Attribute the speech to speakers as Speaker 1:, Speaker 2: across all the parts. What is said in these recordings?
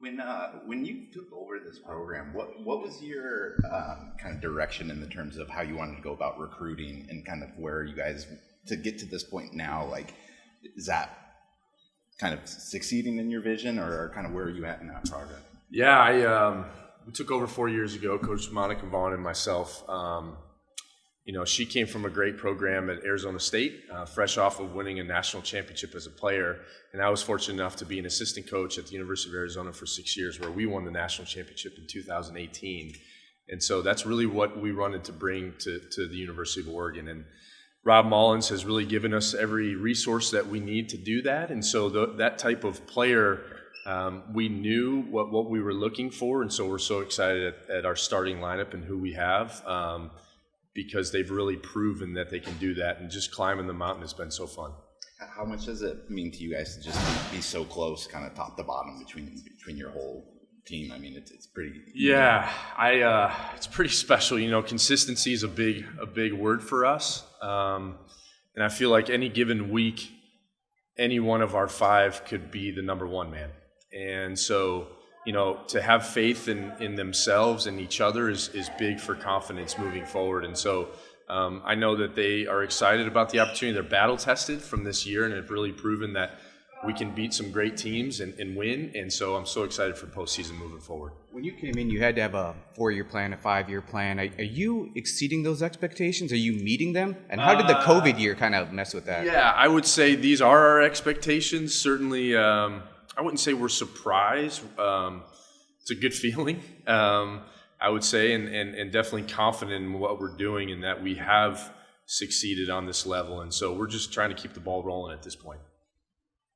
Speaker 1: When you took over this program, what was your kind of direction in the terms of how you wanted to go about recruiting and kind of where you guys to get to this point now? Like, is that kind of succeeding in your vision, or kind of where are you at in that progress?
Speaker 2: Yeah, we took over 4 years ago. Coach Monica Vaughn and myself. She came from a great program at Arizona State, fresh off of winning a national championship as a player. And I was fortunate enough to be an assistant coach at the University of Arizona for 6 years, where we won the national championship in 2018. And so that's really what we wanted to bring to the University of Oregon. And Rob Mullins has really given us every resource that we need to do that. And so that type of player, we knew what we were looking for. And so we're so excited at our starting lineup and who we have. Because they've really proven that they can do that, and just climbing the mountain has been so fun.
Speaker 1: How much does it mean to you guys to just be so close, kind of top to bottom between your whole team? I mean, it's pretty.
Speaker 2: Yeah, it's pretty special. Consistency is a big word for us, and I feel like any given week, any one of our five could be the number one man, and so. To have faith in themselves and each other is big for confidence moving forward. And so I know that they are excited about the opportunity. They're battle tested from this year and have really proven that we can beat some great teams and win. And so I'm so excited for postseason moving forward.
Speaker 3: When you came in, you had to have a 4-year plan, a 5-year plan. Are you exceeding those expectations? Are you meeting them? And how did the COVID year kind of mess with that?
Speaker 2: Yeah, I would say these are our expectations. Certainly, I wouldn't say we're surprised. It's a good feeling, I would say, and definitely confident in what we're doing and that we have succeeded on this level. And so we're just trying to keep the ball rolling at this point.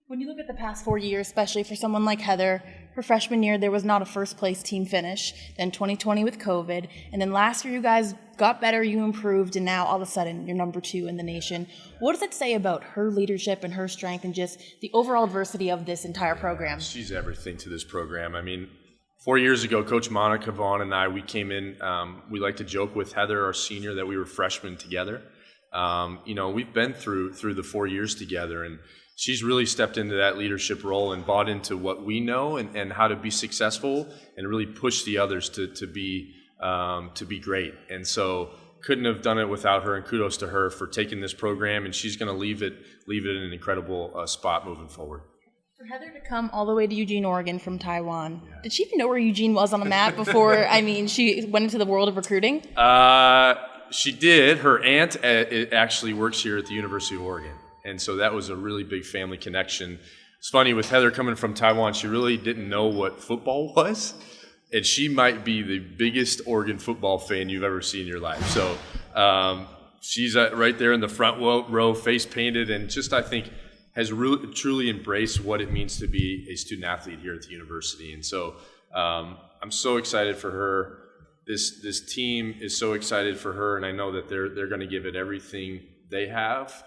Speaker 4: When you look at the past 4 years, especially for someone like Heather, her freshman year, there was not a first-place team finish. Then 2020 with COVID. And then last year, you guys got better, you improved, and now all of a sudden, you're number 2 in the nation. What does it say about her leadership and her strength and just the overall adversity of this entire program?
Speaker 2: She's everything to this program. I mean, 4 years ago, Coach Monica Vaughn and I, we came in, we like to joke with Heather, our senior, that we were freshmen together. We've been through the 4 years together, and she's really stepped into that leadership role and bought into what we know and how to be successful and really push the others to be great. And so couldn't have done it without her, and kudos to her for taking this program, and she's going to leave it in an incredible spot moving forward.
Speaker 4: For Heather to come all the way to Eugene, Oregon from Taiwan, did she even know where Eugene was on the map before, she went into the world of recruiting?
Speaker 2: She did. Her aunt actually works here at the University of Oregon. And so that was a really big family connection. It's funny, with Heather coming from Taiwan, she really didn't know what football was. And she might be the biggest Oregon football fan you've ever seen in your life. So she's right there in the front row, face painted, and just, I think, has really truly embraced what it means to be a student athlete here at the university. And so I'm so excited for her. This team is so excited for her, and I know that they're going to give it everything they have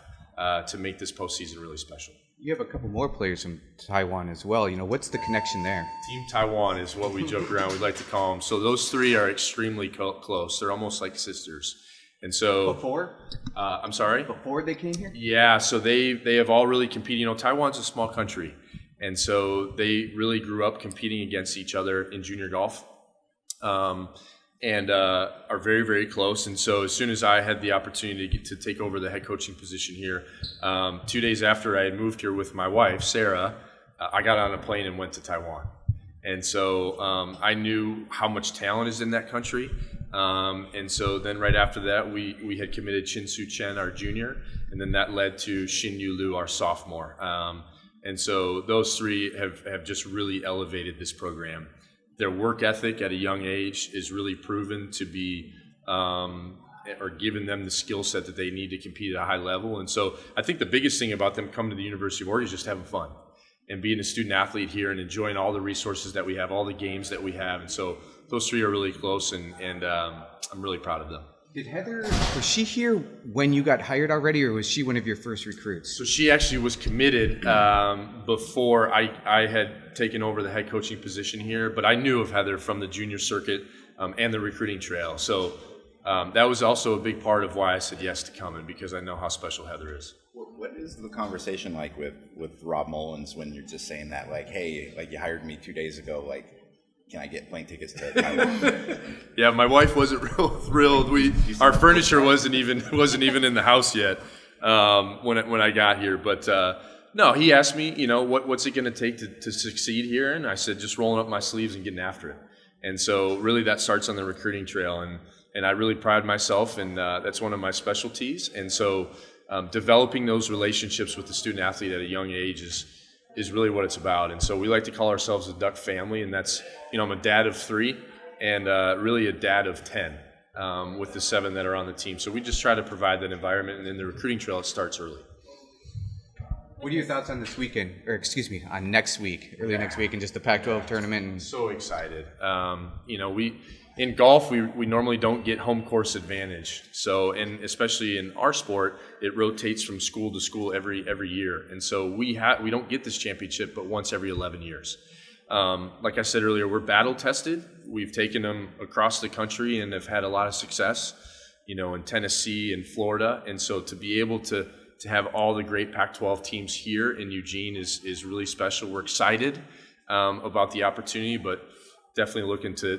Speaker 2: to make this postseason really special.
Speaker 3: You have a couple more players from Taiwan as well. What's the connection there?
Speaker 2: Team Taiwan is what we joke around. We like to call them. So those three are extremely close. They're almost like sisters. And so
Speaker 3: before?
Speaker 2: I'm sorry?
Speaker 3: Before they came here?
Speaker 2: Yeah, so they have all really competed. Taiwan's a small country, and so they really grew up competing against each other in junior golf, and are very, very close. And so as soon as I had the opportunity to take over the head coaching position here, 2 days after I had moved here with my wife, Sarah, I got on a plane and went to Taiwan. And so I knew how much talent is in that country. And so then right after that, we had committed Chin Su Chen, our junior, and then that led to Xin Yu Lu, our sophomore. And so those three have just really elevated this program. Their work ethic at a young age is really proven to be, or given them the skill set that they need to compete at a high level. And so I think the biggest thing about them coming to the University of Oregon is just having fun and being a student athlete here and enjoying all the resources that we have, all the games that we have. And so those three are really close, and I'm really proud of them.
Speaker 3: Did Heather, was she here when you got hired already, or was she one of your first recruits?
Speaker 2: So she actually was committed before I had taken over the head coaching position here, but I knew of Heather from the junior circuit and the recruiting trail. So that was also a big part of why I said yes to coming, because I know how special Heather is.
Speaker 1: What is the conversation like with Rob Mullins when you're just saying that, like, hey, like you hired me 2 days ago, like, can I get plane tickets to Taiwan?
Speaker 2: Yeah, my wife wasn't real thrilled. Our furniture wasn't even in the house yet when I got here. But no, he asked me, you know, what's it going to take to succeed here? And I said, just rolling up my sleeves and getting after it. And so really that starts on the recruiting trail. And I really pride myself, and that's one of my specialties. And so developing those relationships with the student athlete at a young age is really what it's about. And so we like to call ourselves the Duck family, and that's, you know, I'm a dad of 3 and really a dad of 10 with the 7 that are on the team. So we just try to provide that environment, and then the recruiting trail, it starts early.
Speaker 3: What are your thoughts on this weekend, or excuse me, on next week, early next week, and just the Pac-12 tournament? And
Speaker 2: so excited. You know, in golf, we normally don't get home course advantage. So, and especially in our sport, it rotates from school to school every year. And so we don't get this championship but once every 11 years. Like I said earlier, we're battle tested. We've taken them across the country and have had a lot of success, you know, in Tennessee and Florida. And so to be able to have all the great Pac-12 teams here in Eugene is really special. We're excited about the opportunity, but definitely looking to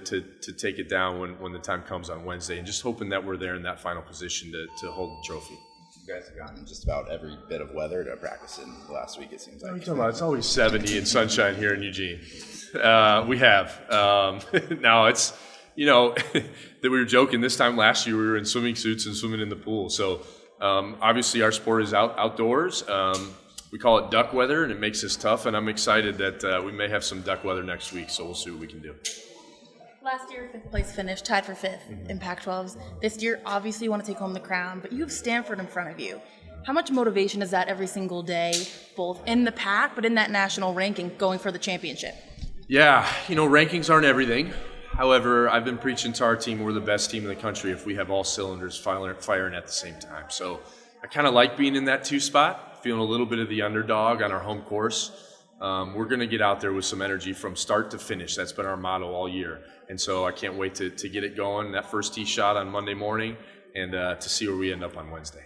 Speaker 2: take it down when the time comes on Wednesday, and just hoping that we're there in that final position to hold the trophy.
Speaker 1: You guys have gotten just about every bit of weather to practice in the last week, it seems like.
Speaker 2: It's always 70 and sunshine here in Eugene. We have. Now it's, you know, that we were joking. This time last year we were in swimming suits and swimming in the pool. So obviously our sport is outdoors. We call it duck weather, and it makes us tough, and I'm excited that we may have some duck weather next week, so we'll see what we can do.
Speaker 4: Last year, 5th place finish, tied for 5th in Pac-12s. This year, obviously, you want to take home the crown, but you have Stanford in front of you. How much motivation is that every single day, both in the Pac, but in that national ranking, going for the championship?
Speaker 2: Yeah, you know, rankings aren't everything. However, I've been preaching to our team we're the best team in the country if we have all cylinders firing at the same time. So I kind of like being in that 2 spot. Feeling a little bit of the underdog on our home course. We're going to get out there with some energy from start to finish. That's been our motto all year. And so I can't wait to get it going, that first tee shot on Monday morning, and to see where we end up on Wednesday.